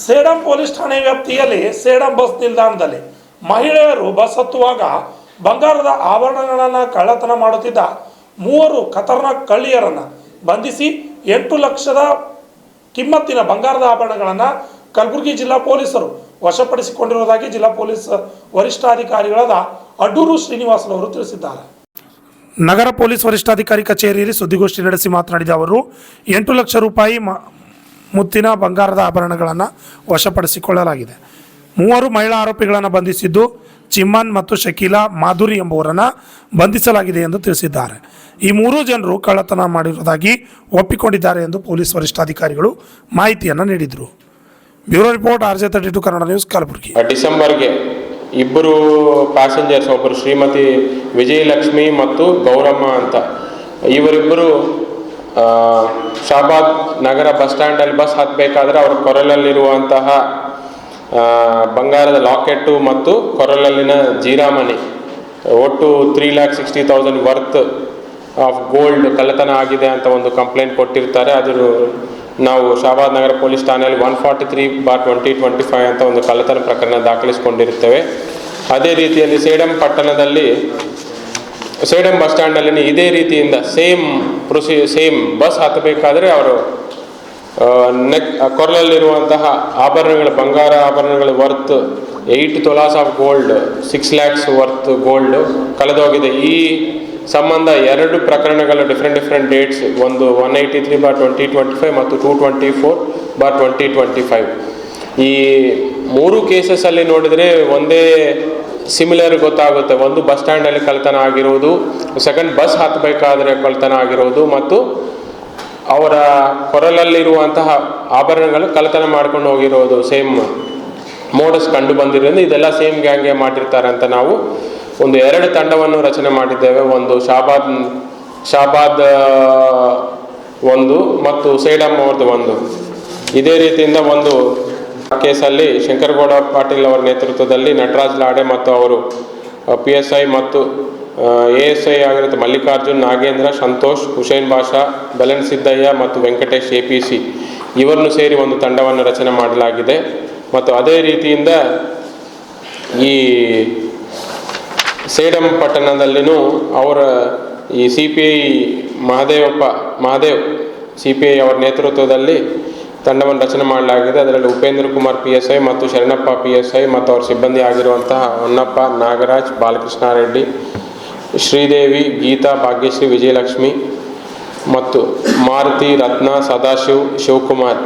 Sedam police ಠಾಣೆ ವ್ಯಾಪ್ತಿಯಲ್ಲಿ Sedam bus ನಿಲ್ದಾಣದಲ್ಲಿ ಮಹಿಳೆಯರು ಬಸ್ ಹತ್ತುವಾಗ ಬಂಗಾರದ ಆಭರಣಗಳನ್ನು ಕಳ್ಳತನ ಮಾಡುತ್ತಿದ್ದ 3 ಖತರ್ನಾಕ್ ಕಳ್ಳಿಯರನ್ನು ಬಂಧಿಸಿ 8 ಲಕ್ಷದ ಕಿಮ್ಮತ್ತಿನ ಬಂಗಾರದ ಆಭರಣಗಳನ್ನು ಕಲಬುರಗಿ ಜಿಲ್ಲಾ ಪೊಲೀಸರು ವಶಪಡಿಸಿಕೊಂಡಿರುವುದಾಗಿ ಜಿಲ್ಲಾ ಪೊಲೀಸ್ ವರಿಷ್ಠಾಧಿಕಾರಿಗಳಾದ ಅಡ್ಡೂರು ಶ್ರೀನಿವಾಸರವರು ತಿಳಿಸಿದ್ದಾರೆ. ನಗರ ಪೊಲೀಸ್ ವರಿಷ್ಠಾಧಿಕಾರಿ ಕಚೇರಿಯಲ್ಲಿ ಸುದ್ದಿಗೋಷ್ಠಿ ನಡೆಸಿ ಮಾತನಾಡಿದ ಅವರು 8 ಲಕ್ಷ ರೂಪಾಯಿ ಮುತ್ತಿನ ಬಂಗಾರದ ಆಭರಣಗಳನ್ನು ವಶಪಡಿಸಿಕೊಳ್ಳಲಾಗಿದೆ. 3 ಮಹಿಳಾ ಆರೋಪಿಗಳನ್ನು ಬಂಧಿಸಿದ್ದು ಚಿಮ್ಮನ್ ಮತ್ತು ಶಕೀಲಾ ಮಾಧುರಿ ಎಂಬುವರನ್ನು ಬಂಧಿಸಲಾಗಿದೆ ಎಂದು ತಿಳಿಸಿದ್ದಾರೆ. ಈ 3 ಜನರು ಕಳ್ಳತನ ಮಾಡಿರುವುದಾಗಿ ಒಪ್ಪಿಕೊಂಡಿದ್ದಾರೆ ಎಂದು ಪೊಲೀಸ್ ವರಿಷ್ಠಾಧಿಕಾರಿಗಳು ಮಾಹಿತಿಯನ್ನು ನೀಡಿದರು. Bureau report RJ32 Kannada news Kalaburagi. ಡಿಸೆಂಬರ್ಗೆ ಇಬ್ಬರು ಪ್ಯಾಸೆಂಜರ್ಸ್, ಒಬ್ಬರು ಶ್ರೀಮತಿ ವಿಜಯಲಕ್ಷ್ಮಿ ಮತ್ತು ಗೌರಮ್ಮ ಅಂತ, ಇವರಿಬ್ಬರು ಶಾಬಾದ್ ನಗರ ಬಸ್ ಸ್ಟ್ಯಾಂಡಲ್ಲಿ ಬಸ್ ಹತ್ತಬೇಕಾದ್ರೆ ಅವ್ರ ಕೊರಳಲ್ಲಿರುವಂತಹ ಬಂಗಾರದ ಲಾಕೆಟ್ಟು ಮತ್ತು ಕೊರಳಲ್ಲಿನ ಜೀರಾಮಣಿ ಒಟ್ಟು 3,60,000 ವರ್ತ್ ಆಫ್ ಗೋಲ್ಡ್ ಕಳ್ಳತನ ಆಗಿದೆ ಅಂತ ಒಂದು ಕಂಪ್ಲೇಂಟ್ ಕೊಟ್ಟಿರ್ತಾರೆ. ಅದು ನಾವು ಶಾಬಾದ್ ನಗರ ಪೊಲೀಸ್ ಠಾಣೆಯಲ್ಲಿ 143/2025 ಅಂತ ಒಂದು ಕಳ್ಳತನ ಪ್ರಕರಣ ದಾಖಲಿಸಿಕೊಂಡಿರುತ್ತೇವೆ. ಅದೇ ರೀತಿಯಲ್ಲಿ ಸೇಡಂ ಪಟ್ಟಣದಲ್ಲಿ ಸೇಡಂ ಬಸ್ ಸ್ಟ್ಯಾಂಡಲ್ಲಿ ಇದೇ ರೀತಿಯಿಂದ ಸೇಮ್ ಬಸ್ ಹತ್ತಬೇಕಾದ್ರೆ ಅವರು ಕೊರಳಲ್ಲಿರುವಂತಹ ಆಭರಣಗಳು, ಬಂಗಾರ ಆಭರಣಗಳ worth 8 tolas of gold, 6 lakhs worth gold ಕಳೆದೋಗಿದೆ. ಈ ಸಂಬಂಧ 2 ಪ್ರಕರಣಗಳು ಡಿಫ್ರೆಂಟ್ ಡೇಟ್ಸ್, ಒಂದು 183/2025 ಮತ್ತು 224/2025. ಈ 3 ಕೇಸಸ್ಸಲ್ಲಿ ನೋಡಿದರೆ ಒಂದೇ ಸಿಮಿಲರ್ ಗೊತ್ತಾಗುತ್ತೆ. ಒಂದು ಬಸ್ ಸ್ಟ್ಯಾಂಡಲ್ಲಿ ಕಳ್ಳತನ ಆಗಿರುವುದು, ಸೆಕೆಂಡ್ ಬಸ್ ಹತ್ತಬೇಕಾದ್ರೆ ಕಳ್ಳತನ ಆಗಿರುವುದು, ಮತ್ತು ಅವರ ಕೊರಳಲ್ಲಿರುವಂತಹ ಆಭರಣಗಳು ಕಳ್ಳತನ ಮಾಡ್ಕೊಂಡು ಹೋಗಿರೋದು ಸೇಮ್ ಮೋಡಸ್ ಕಂಡು ಬಂದಿರೋದು. ಇದೆಲ್ಲ ಸೇಮ್ ಗ್ಯಾಂಗ್ಗೆ ಮಾಡಿರ್ತಾರೆ ಅಂತ ನಾವು ಒಂದು 2 ತಂಡವನ್ನು ರಚನೆ ಮಾಡಿದ್ದೇವೆ. ಒಂದು ಶಾಬಾದ್ ಒಂದು ಮತ್ತು ಸೇಡಂ ಅವ್ರದ್ದು ಒಂದು. ಇದೇ ರೀತಿಯಿಂದ ಒಂದು ಕೇಸಲ್ಲಿ ಶಂಕರಗೌಡ ಪಾಟೀಲ್ ಅವರ ನೇತೃತ್ವದಲ್ಲಿ ನಟರಾಜ್ ಲಾಡೆ ಮತ್ತು ಅವರು PSI ಮತ್ತು ASI ಆಗಿರುತ್ತೆ ಮಲ್ಲಿಕಾರ್ಜುನ್, ನಾಗೇಂದ್ರ, ಸಂತೋಷ್, ಹುಸೇನ್ ಬಾಷಾ, ಬೆಲನ್ ಸಿದ್ದಯ್ಯ ಮತ್ತು ವೆಂಕಟೇಶ್ APC ಇವರನ್ನು ಸೇರಿ ಒಂದು ತಂಡವನ್ನು ರಚನೆ ಮಾಡಲಾಗಿದೆ. ಮತ್ತು ಅದೇ ರೀತಿಯಿಂದ ಈ ಸೇಡಂ ಪಟ್ಟಣದಲ್ಲಿನೂ ಅವರ ಈ CPI ಮಹಾದೇವ್ CPI ಅವರ ನೇತೃತ್ವದಲ್ಲಿ ತಂಡವನ್ನು ರಚನೆ ಮಾಡಲಾಗಿದೆ. ಅದರಲ್ಲಿ ಉಪೇಂದ್ರ ಕುಮಾರ್ PSI ಮತ್ತು ಶರಣಪ್ಪ PSI ಮತ್ತು ಅವರ ಸಿಬ್ಬಂದಿ ಆಗಿರುವಂತಹ ಹೊನ್ನಪ್ಪ, ನಾಗರಾಜ್, ಬಾಲಕೃಷ್ಣ ರೆಡ್ಡಿ, ಶ್ರೀದೇವಿ, ಗೀತಾ, ಭಾಗ್ಯಶ್ರೀ, ವಿಜಯಲಕ್ಷ್ಮಿ ಮತ್ತು ಮಾರುತಿ, ರತ್ನ, ಸದಾಶಿವ್, ಶಿವಕುಮಾರ್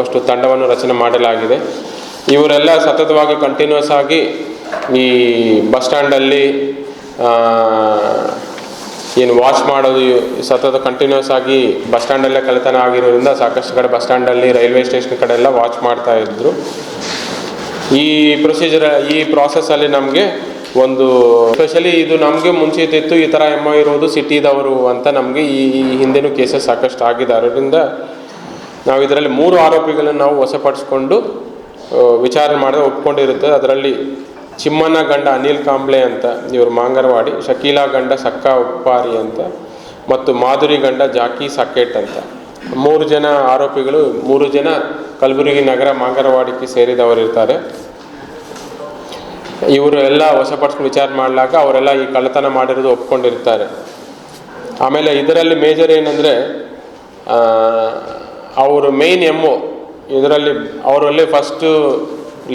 ಅಷ್ಟು ತಂಡವನ್ನು ರಚನೆ ಮಾಡಲಾಗಿದೆ. ಇವರೆಲ್ಲ ಸತತವಾಗಿ ಕಂಟಿನ್ಯೂಸ್ ಆಗಿ ಈ ಬಸ್ ಸ್ಟ್ಯಾಂಡಲ್ಲಿ ಏನು ವಾಚ್ ಮಾಡೋದು ಸತತ ಕಂಟಿನ್ಯೂಸ್ ಆಗಿ ಬಸ್ ಸ್ಟ್ಯಾಂಡಲ್ಲೇ ಕಳ್ಳತನ ಆಗಿರೋದ್ರಿಂದ ಸಾಕಷ್ಟು ಕಡೆ ಬಸ್ ಸ್ಟ್ಯಾಂಡಲ್ಲಿ, ರೈಲ್ವೆ ಸ್ಟೇಷನ್ ಕಡೆ ಎಲ್ಲ ವಾಚ್ ಮಾಡ್ತಾ ಇದ್ರು. ಈ ಪ್ರಾಸೆಸ್ಸಲ್ಲಿ ನಮಗೆ ಒಂದು ಸ್ಪೆಷಲಿ ಇದು ನಮಗೆ ಮುಂಚಿತಿತ್ತು ಈ ಥರ MO ಇರೋದು ಸಿಟಿದವರು ಅಂತ ನಮಗೆ ಈ ಹಿಂದೆನೂ ಕೇಸಸ್ ಸಾಕಷ್ಟು ಆಗಿದೆ. ಅದರಿಂದ ನಾವು ಇದರಲ್ಲಿ 3 ಆರೋಪಿಗಳನ್ನು ನಾವು ವಶಪಡಿಸ್ಕೊಂಡು ವಿಚಾರಣೆ ಮಾಡಿದ್ರೆ ಒಪ್ಕೊಂಡಿರುತ್ತೆ. ಅದರಲ್ಲಿ ಚಿಮ್ಮನ ಗಂಡ ಅನಿಲ್ ಕಾಂಬ್ಳೆ ಅಂತ, ಇವರು ಮಾಂಗರವಾಡಿ, ಶಕೀಲಾ ಗಂಡ ಸಕ್ಕಾ ಉಪ್ಪಾರಿ ಅಂತ, ಮತ್ತು ಮಾಧುರಿ ಗಂಡ ಜಾಕಿ ಸಕೇಟ್ ಅಂತ 3 ಜನ ಆರೋಪಿಗಳು. 3 ಜನ ಕಲಬುರಗಿ ನಗರ ಮಾಂಗರವಾಡಿಗೆ ಸೇರಿದವರಿರ್ತಾರೆ. ಇವರು ಎಲ್ಲ ವಶಪಡಿಸ್ಕೊಂಡು ವಿಚಾರಣೆ ಮಾಡಲಾಗ ಅವರೆಲ್ಲ ಈ ಕಳ್ಳತನ ಮಾಡಿರೋದು ಒಪ್ಕೊಂಡಿರ್ತಾರೆ. ಆಮೇಲೆ ಇದರಲ್ಲಿ ಮೇಜರ್ ಏನಂದರೆ ಅವರು ಮೇನ್ MO ಇದರಲ್ಲಿ ಅವರಲ್ಲಿ ಫಸ್ಟು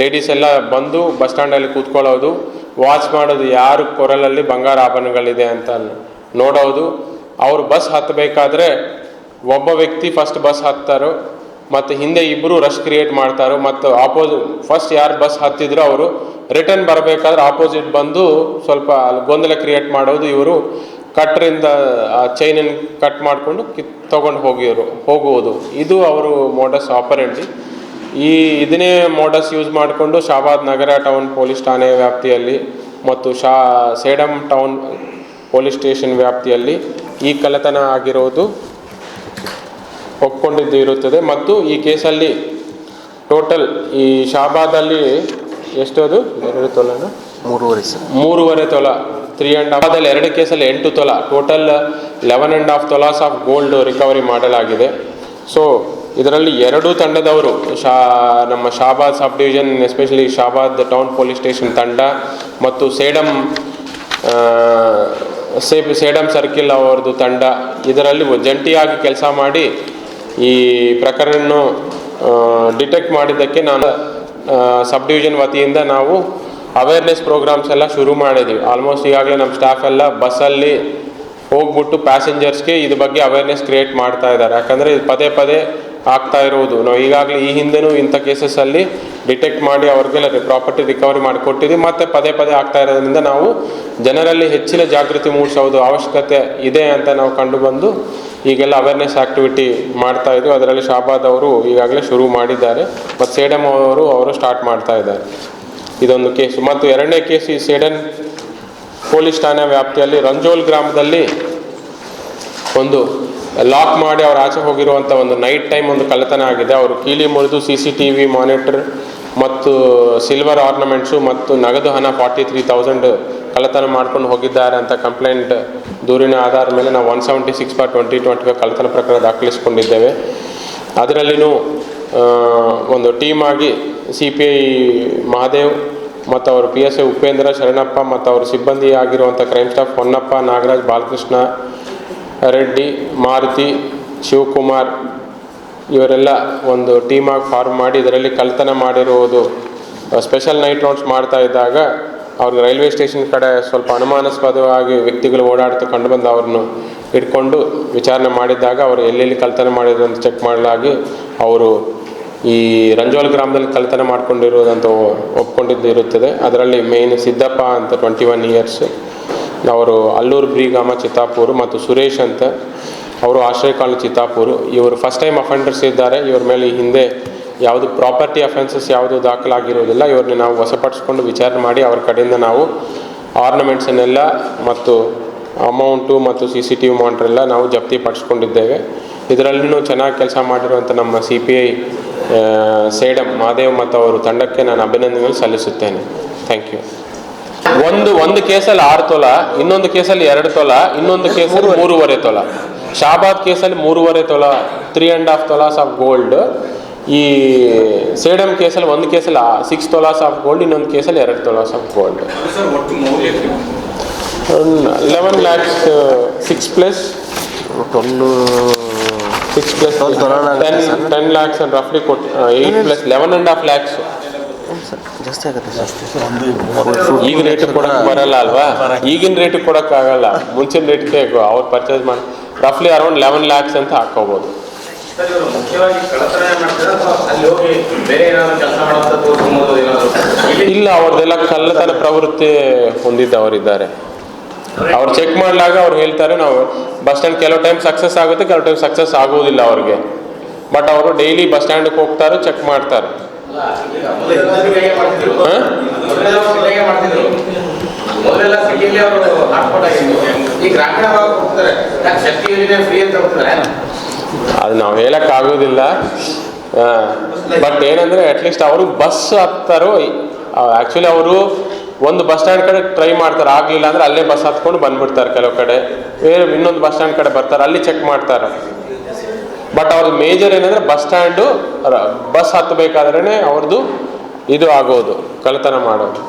ಲೇಡೀಸ್ ಎಲ್ಲ ಬಂದು ಬಸ್ ಸ್ಟ್ಯಾಂಡಲ್ಲಿ ಕೂತ್ಕೊಳ್ಳೋದು, ವಾಚ್ ಮಾಡೋದು ಯಾರು ಕೊರಳಲ್ಲಿ ಬಂಗಾರ ಆಭರಣಗಳಿದೆ ಅಂತ ನೋಡೋದು. ಅವರು ಬಸ್ ಹತ್ತಬೇಕಾದ್ರೆ ಒಬ್ಬ ವ್ಯಕ್ತಿ ಫಸ್ಟ್ ಬಸ್ ಹತ್ತಾರೋ ಮತ್ತು ಹಿಂದೆ ಇಬ್ಬರು ರಶ್ ಕ್ರಿಯೇಟ್ ಮಾಡ್ತಾರೋ, ಮತ್ತು ಫಸ್ಟ್ ಯಾರು ಬಸ್ ಹತ್ತಿದ್ರು ಅವರು ರಿಟರ್ನ್ ಬರಬೇಕಾದ್ರೆ ಆಪೋಸಿಟ್ ಬಂದು ಸ್ವಲ್ಪ ಗೊಂದಲ ಕ್ರಿಯೇಟ್ ಮಾಡೋದು. ಇವರು ಕಟ್ರಿಂದ ಆ ಚೈನನ್ನು ಕಟ್ ಮಾಡಿಕೊಂಡು ತೊಗೊಂಡು ಹೋಗುವುದು. ಇದು ಅವರು ಮೋಡಸ್ ಆಪರೆಂಡಿ. ಇದನ್ನೇ ಮೋಡಸ್ ಯೂಸ್ ಮಾಡಿಕೊಂಡು ಶಾಬಾದ್ ನಗರ ಟೌನ್ ಪೊಲೀಸ್ ಠಾಣೆ ವ್ಯಾಪ್ತಿಯಲ್ಲಿ ಮತ್ತು ಸೇಡಂ ಟೌನ್ ಪೊಲೀಸ್ ಸ್ಟೇಷನ್ ವ್ಯಾಪ್ತಿಯಲ್ಲಿ ಈ ಕಳ್ಳತನ ಆಗಿರೋದು ಒಪ್ಕೊಂಡಿದ್ದು ಇರುತ್ತದೆ. ಮತ್ತು ಈ ಕೇಸಲ್ಲಿ ಟೋಟಲ್ ಈ ಶಾಬಾದಲ್ಲಿ ಎಷ್ಟೋದು 2 ತೊಲನ 3.5 ತೊಲ 3.5 2 ಕೇಸಲ್ಲಿ 8 ತೊಲ ಟೋಟಲ್ 11.5 ತೊಲಾಸ್ ಆಫ್ ಗೋಲ್ಡ್ ರಿಕವರಿ ಮಾಡಲಾಗಿದೆ. ಸೊ ಇದರಲ್ಲಿ ಎರಡೂ ತಂಡದವರು ನಮ್ಮ Shahabad sub division especially Shahabad town police station ತಂಡ ಮತ್ತು ಸೇಡಂ ಸರ್ಕಿಲ್ ಅವರದ್ದು ತಂಡ ಇದರಲ್ಲಿ ಜಂಟಿಯಾಗಿ ಕೆಲಸ ಮಾಡಿ ಈ ಪ್ರಕರಣ ಡಿಟೆಕ್ಟ್ ಮಾಡಿದ್ದಕ್ಕೆ ನಾನು ಸಬ್ ಡಿವಿಷನ್ ವತಿಯಿಂದ ನಾವು ಅವೇರ್ನೆಸ್ ಪ್ರೋಗ್ರಾಮ್ಸ್ ಎಲ್ಲ ಶುರು ಮಾಡಿದ್ದೀವಿ. ಆಲ್ಮೋಸ್ಟ್ ಈಗಾಗಲೇ ನಮ್ಮ ಸ್ಟಾಫ್ ಎಲ್ಲ ಬಸ್ಸಲ್ಲಿ ಹೋಗ್ಬಿಟ್ಟು ಪ್ಯಾಸೆಂಜರ್ಸ್ಗೆ ಇದ್ರ ಬಗ್ಗೆ ಅವೇರ್ನೆಸ್ ಕ್ರಿಯೇಟ್ ಮಾಡ್ತಾ ಇದ್ದಾರೆ. ಯಾಕಂದರೆ ಇದು ಪದೇ ಪದೇ ಆಗ್ತಾ ಇರುವುದು. ನಾವು ಈಗಾಗಲೇ ಈ ಹಿಂದೆನೂ ಇಂಥ ಕೇಸಸ್ಸಲ್ಲಿ ಡಿಟೆಕ್ಟ್ ಮಾಡಿ ಅವ್ರಿಗೆಲ್ಲ ಪ್ರಾಪರ್ಟಿ ರಿಕವರಿ ಮಾಡಿಕೊಟ್ಟಿದ್ದೀವಿ. ಮತ್ತು ಪದೇ ಪದೇ ಆಗ್ತಾ ಇರೋದ್ರಿಂದ ನಾವು ಜನರಲ್ಲಿ ಹೆಚ್ಚಿನ ಜಾಗೃತಿ ಮೂಡಿಸೋದು ಅವಶ್ಯಕತೆ ಇದೆ ಅಂತ ನಾವು ಕಂಡುಬಂದು ಈಗೆಲ್ಲ ಅವೇರ್ನೆಸ್ ಆ್ಯಕ್ಟಿವಿಟಿ ಮಾಡ್ತಾ ಇದ್ವಿ. ಅದರಲ್ಲಿ ಶಾಬಾದ್ ಅವರು ಈಗಾಗಲೇ ಶುರು ಮಾಡಿದ್ದಾರೆ ಮತ್ತು ಸೇಡಂ ಅವರು ಸ್ಟಾರ್ಟ್ ಮಾಡ್ತಾ ಇದ್ದಾರೆ. ಇದೊಂದು ಕೇಸು. ಮತ್ತು ಎರಡನೇ ಕೇಸು ಈ ಸೇಡಂ ಪೊಲೀಸ್ ಠಾಣೆ ವ್ಯಾಪ್ತಿಯಲ್ಲಿ ರಂಜೋಲ್ ಗ್ರಾಮದಲ್ಲಿ ಒಂದು ಲಾಕ್ ಮಾಡಿ ಅವ್ರು ಆಚೆ ಹೋಗಿರುವಂಥ ಒಂದು ನೈಟ್ ಟೈಮ್ ಒಂದು ಕಳ್ಳತನ ಆಗಿದೆ. ಅವರು ಕೀಲಿ ಮುರಿದು CCTV ಮಾನಿಟರ್ ಮತ್ತು ಸಿಲ್ವರ್ ಆರ್ನಮೆಂಟ್ಸು ಮತ್ತು ನಗದು ಹಣ 43,000 ಕಳ್ಳತನ ಮಾಡ್ಕೊಂಡು ಹೋಗಿದ್ದಾರೆ ಅಂತ ಕಂಪ್ಲೇಂಟ್ ದೂರಿನ ಆಧಾರದ ಮೇಲೆ ನಾವು 176/2020 ಕಳ್ಳತನ ಪ್ರಕರಣ ದಾಖಲಿಸಿಕೊಂಡಿದ್ದೇವೆ. ಅದರಲ್ಲಿನೂ ಒಂದು ಟೀಮ್ ಆಗಿ CPI ಮಹಾದೇವ್ ಮತ್ತು ಅವರು PSI ಉಪೇಂದ್ರ ಶರಣಪ್ಪ ಮತ್ತು ಅವ್ರ ಸಿಬ್ಬಂದಿ ಆಗಿರುವಂಥ ಕ್ರೈಮ್ ಸ್ಟಾಫ್ ಹೊನ್ನಪ್ಪ, ನಾಗರಾಜ್, ಬಾಲಕೃಷ್ಣ ರೆಡ್ಡಿ, ಮಾರುತಿ, ಶಿವಕುಮಾರ್ ಇವರೆಲ್ಲ ಒಂದು ಟೀಮಾಗಿ ಫಾರ್ಮ್ ಮಾಡಿ ಇದರಲ್ಲಿ ಕಳ್ಳತನ ಮಾಡಿರುವುದು ಸ್ಪೆಷಲ್ ನೈಟ್ ರೌಂಡ್ಸ್ ಮಾಡ್ತಾ ಇದ್ದಾಗ ಅವ್ರಿಗೆ ರೈಲ್ವೆ ಸ್ಟೇಷನ್ ಕಡೆ ಸ್ವಲ್ಪ ಅನುಮಾನಾಸ್ಪದವಾಗಿ ವ್ಯಕ್ತಿಗಳು ಓಡಾಡ್ತಾ ಕಂಡುಬಂದು ಅವ್ರನ್ನು ಹಿಡ್ಕೊಂಡು ವಿಚಾರಣೆ ಮಾಡಿದ್ದಾಗ ಅವರು ಎಲ್ಲೆಲ್ಲಿ ಕಳ್ಳತನ ಮಾಡಿದ್ರು ಅಂತ ಚೆಕ್ ಮಾಡಲಾಗಿ ಅವರು ಈ ರಂಜೋಲ್ ಗ್ರಾಮದಲ್ಲಿ ಕಳ್ಳತನ ಮಾಡ್ಕೊಂಡಿರೋದಂತ ಒಪ್ಕೊಂಡಿದ್ದು ಇರುತ್ತದೆ. ಅದರಲ್ಲಿ ಮೇಯ್ನ್ ಸಿದ್ದಪ್ಪ ಅಂತ 21 ಇಯರ್ಸ್, ಅವರು ಅಲ್ಲೂರು ಬ್ರಿಗಾಮ ಚಿತ್ತಾಪುರ, ಮತ್ತು ಸುರೇಶ್ ಅಂತ ಅವರು ಆಶ್ರಯ ಕಾಲನಿ ಚಿತ್ತಾಪುರ. ಇವರು ಫಸ್ಟ್ ಟೈಮ್ ಅಫೆಂಡರ್ಸ್ ಇದ್ದಾರೆ. ಇವ್ರ ಮೇಲೆ ಹಿಂದೆ ಯಾವುದು ಪ್ರಾಪರ್ಟಿ ಅಫೆನ್ಸಸ್ ಯಾವುದು ದಾಖಲಾಗಿರೋದಿಲ್ಲ. ಇವ್ರನ್ನ ನಾವು ವಶಪಡಿಸ್ಕೊಂಡು ವಿಚಾರಣೆ ಮಾಡಿ ಅವ್ರ ಕಡೆಯಿಂದ ನಾವು ಆರ್ನಮೆಂಟ್ಸನ್ನೆಲ್ಲ ಮತ್ತು ಅಮೌಂಟು ಮತ್ತು CCTV ಮಾನಿಟರ್ ಎಲ್ಲ ನಾವು ಜಪ್ತಿ ಪಡಿಸ್ಕೊಂಡಿದ್ದೇವೆ. ಇದರಲ್ಲೂ ಚೆನ್ನಾಗಿ ಕೆಲಸ ಮಾಡಿರುವಂಥ ನಮ್ಮ CPI ಸೇಡಂ ಮಹಾದೇವ್ ಮತ್ತು ಅವರು ತಂಡಕ್ಕೆ ನಾನು ಅಭಿನಂದನೆಗಳು ಸಲ್ಲಿಸುತ್ತೇನೆ. Thank you. ಒಂದು ಕೇಸಲ್ಲಿ 6 ತೊಲ, ಇನ್ನೊಂದು ಕೇಸಲ್ಲಿ 2 ತೊಲ, ಇನ್ನೊಂದು ಕೇಸಲ್ಲಿ 3.5 ತೊಲ. ಶಾಬಾದ್ ಕೇಸಲ್ಲಿ 3.5 ತೊಲ 3.5 ತೊಲಾಸ್ ಆಫ್ ಗೋಲ್ಡ್. ಈ ಸೇಡಂ ಕೇಸಲ್ಲಿ ಒಂದು ಕೇಸಲ್ಲಿ 6 ತೊಲಾಸ್ ಆಫ್ ಗೋಲ್ಡ್, ಇನ್ನೊಂದು ಕೇಸಲ್ಲಿ 2 ತೊಲಾಸ್ of gold. 11 lakhs 6 plus 10 lakhs and roughly 8 plus 11.5 lakhs. ಜಾಸ್ತಿ ಆಗುತ್ತೆ ಸರ್. ಈಗ ರೇಟ್ ಕೊಡೋಕೆ ಬರಲ್ಲ ಅಲ್ವಾ? ಈಗಿನ ರೇಟ್ ಕೊಡೋಕ್ಕಾಗಲ್ಲ. ಮುಂಚಿನ ರೇಟ್ಗೆ ಅವ್ರು ಪರ್ಚೇಸ್ ಮಾಡಿ ರಫ್ಲಿ ಅರೌಂಡ್ 11 lakhs ಅಂತ ಹಾಕೋಬೋದು. ಇಲ್ಲ, ಅವ್ರದ್ದೆಲ್ಲ ಕಳ್ಳತನ ಪ್ರವೃತ್ತಿ ಹೊಂದಿದ್ದವರಿದ್ದಾರೆ. ಅವ್ರು ಚೆಕ್ ಮಾಡಿದಾಗ ಅವ್ರು ಹೇಳ್ತಾರೆ ನಾವು ಬಸ್ ಸ್ಟ್ಯಾಂಡ್ ಕೆಲವು ಟೈಮ್ ಸಕ್ಸಸ್ ಆಗುತ್ತೆ, ಕೆಲವು ಟೈಮ್ ಸಕ್ಸಸ್ ಆಗೋದಿಲ್ಲ ಅವ್ರಿಗೆ. ಬಟ್ ಅವರು ಡೈಲಿ ಬಸ್ ಸ್ಟ್ಯಾಂಡ್ಗೆ ಹೋಗ್ತಾರೆ, ಚೆಕ್ ಮಾಡ್ತಾರೆ. ಅದು ನಾವು ಹೇಳಕ್ಕಾಗೋದಿಲ್ಲ. ಬಟ್ ಏನಂದ್ರೆ ಅಟ್ಲೀಸ್ಟ್ ಅವರು ಬಸ್ ಹತ್ತಾರೋ. ಆ್ಯಕ್ಚುಲಿ ಅವರು ಒಂದು ಬಸ್ ಸ್ಟ್ಯಾಂಡ್ ಕಡೆ ಟ್ರೈ ಮಾಡ್ತಾರೆ, ಆಗಲಿಲ್ಲ ಅಂದರೆ ಅಲ್ಲೇ ಬಸ್ ಹತ್ಕೊಂಡು ಬಂದ್ಬಿಡ್ತಾರೆ. ಕೆಲವು ಕಡೆ ಬೇರೆ ಇನ್ನೊಂದು ಬಸ್ ಸ್ಟ್ಯಾಂಡ್ ಕಡೆ ಬರ್ತಾರೆ, ಅಲ್ಲಿ ಚೆಕ್ ಮಾಡ್ತಾರೆ. ಬಟ್ ಅವ್ರದ್ದು ಮೇಜರ್ ಏನಂದರೆ ಬಸ್ ಸ್ಟ್ಯಾಂಡು ಬಸ್ ಹತ್ತಬೇಕಾದ್ರೇ ಅವ್ರದ್ದು ಇದು ಆಗೋದು, ಕಳ್ಳತನ ಮಾಡೋದು.